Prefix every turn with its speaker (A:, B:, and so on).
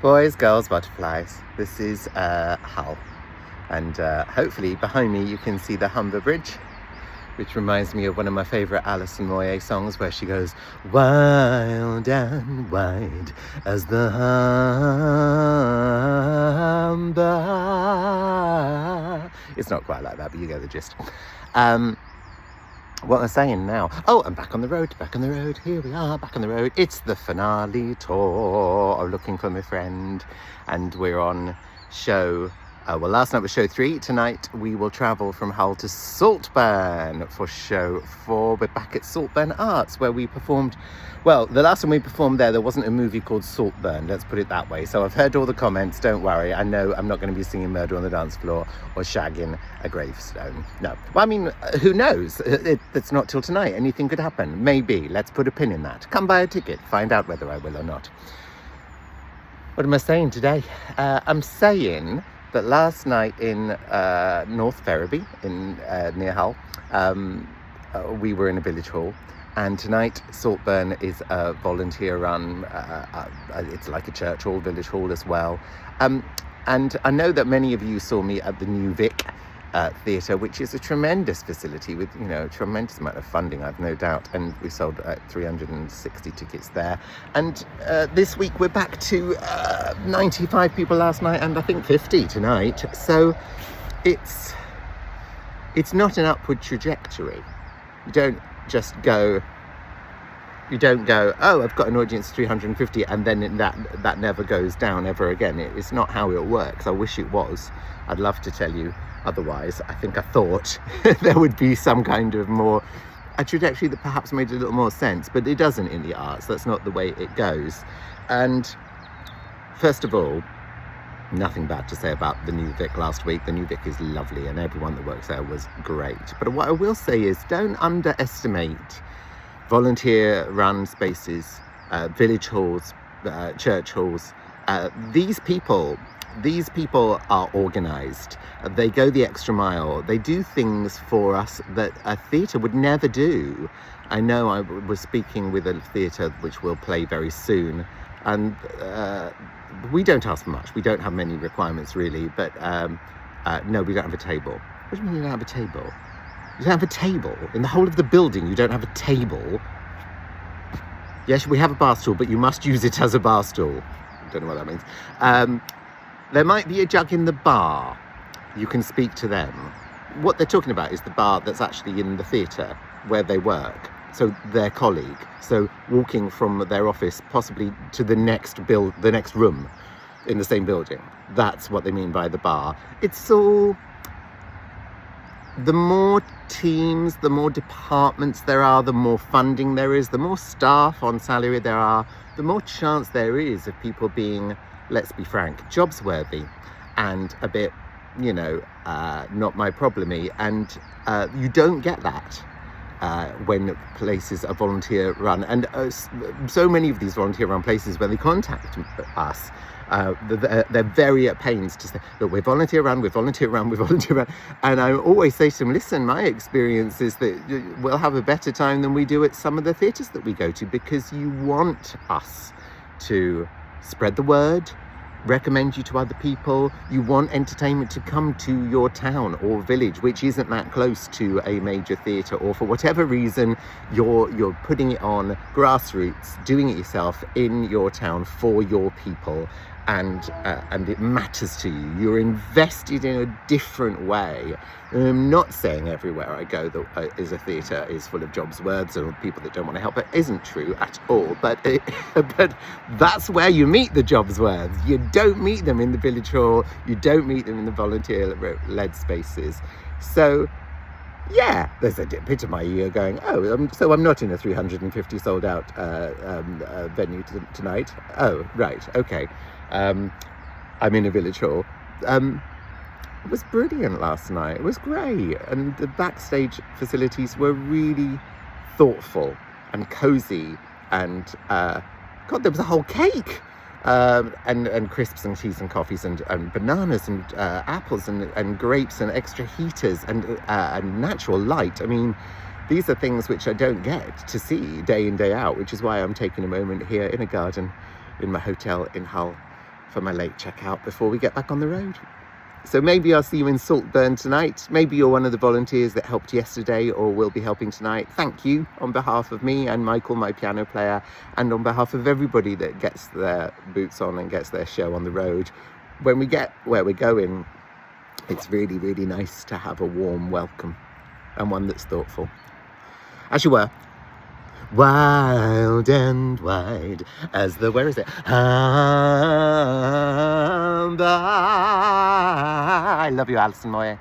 A: Boys, girls, butterflies. This is Hull, and hopefully behind me you can see the Humber Bridge, which reminds me of one of my favourite Alison Moyet songs, where she goes, wild and wide as the Humber. It's not quite like that, but you get the gist. What am I saying now? Oh, I'm back on the road, here we are, back on the road. It's the finale tour of Looking for My Friend, and we're on show, last night was show 3. Tonight we will travel from Hull to Saltburn for show 4. We're back at Saltburn Arts, where we performed, well, the last time we performed there wasn't a movie called Saltburn, let's put it that way. So I've heard all the comments, don't worry. I know I'm not going to be singing Murder on the Dance Floor or shagging a gravestone. No. Well, I mean, who knows? It's not till tonight. Anything could happen. Maybe. Let's put a pin in that. Come buy a ticket. Find out whether I will or not. What am I saying today? I'm saying that last night in North Ferriby, near Hull, we were in a village hall. And tonight, Saltburn is a volunteer run. It's like a church hall, village hall as well. And I know that many of you saw me at the New Vic Theatre, which is a tremendous facility with, a tremendous amount of funding, I've no doubt. And we sold 360 tickets there. And this week we're back to 95 people last night, and I think 50 tonight. So it's not an upward trajectory. You don't go, oh, I've got an audience of 350, and then that never goes down ever again. It's not how it works. I wish it was. I'd love to tell you otherwise. I thought there would be some kind of a trajectory that perhaps made a little more sense, but it doesn't in the arts. That's not the way it goes. And first of all, nothing bad to say about the New Vic last week. The New Vic is lovely, and everyone that works there was great. But what I will say is, don't underestimate volunteer-run spaces, village halls, church halls. These people are organised. They go the extra mile. They do things for us that a theatre would never do. I know I was speaking with a theatre which will play very soon, and we don't ask for much. We don't have many requirements really, but no, we don't have a table. What do you mean you don't have a table? You don't have a table? In the whole of the building, you don't have a table? Yes, we have a bar stool, but you must use it as a bar stool. I don't know what that means. There might be a jug in the bar. You can speak to them. What they're talking about is the bar that's actually in the theatre where they work. So their colleague. So walking from their office possibly to the next room in the same building. That's what they mean by the bar. It's all, the more teams, the more departments there are, the more funding there is, the more staff on salary there are, the more chance there is of people being, let's be frank, jobs worthy and a bit, not my problem-y. And you don't get that when places are volunteer run. And so many of these volunteer run places, when they contact us, they're very at pains to say, look, we're volunteer run. And I always say to them, listen, my experience is that we'll have a better time than we do at some of the theatres that we go to, because you want us to spread the word, recommend you to other people. You want entertainment to come to your town or village, which isn't that close to a major theatre, or for whatever reason you're putting it on grassroots, doing it yourself in your town for your people, and it matters to you. You're invested in a different way. I'm not saying everywhere I go that is a theatre is full of jobs worths or people that don't want to help. It isn't true at all. But that's where you meet the jobs worths. You don't meet them in the village hall. You don't meet them in the volunteer-led spaces. So yeah, there's a bit of my ear going, so I'm not in a 350 sold out venue tonight. Oh, right, okay. I'm in a village hall. It was brilliant last night. It was great. And the backstage facilities were really thoughtful and cozy. And God, there was a whole cake. And crisps and cheese and coffees and bananas and apples and grapes and extra heaters and natural light. I mean, these are things which I don't get to see day in, day out, which is why I'm taking a moment here in a garden in my hotel in Hull for my late checkout before we get back on the road. So maybe I'll see you in Saltburn tonight. Maybe you're one of the volunteers that helped yesterday or will be helping tonight. Thank you on behalf of me and Michael, my piano player, and on behalf of everybody that gets their boots on and gets their show on the road. When we get where we're going, it's really, really nice to have a warm welcome and one that's thoughtful. As you were. Wild and wide as the, where is it? I love you, Alison Moyer.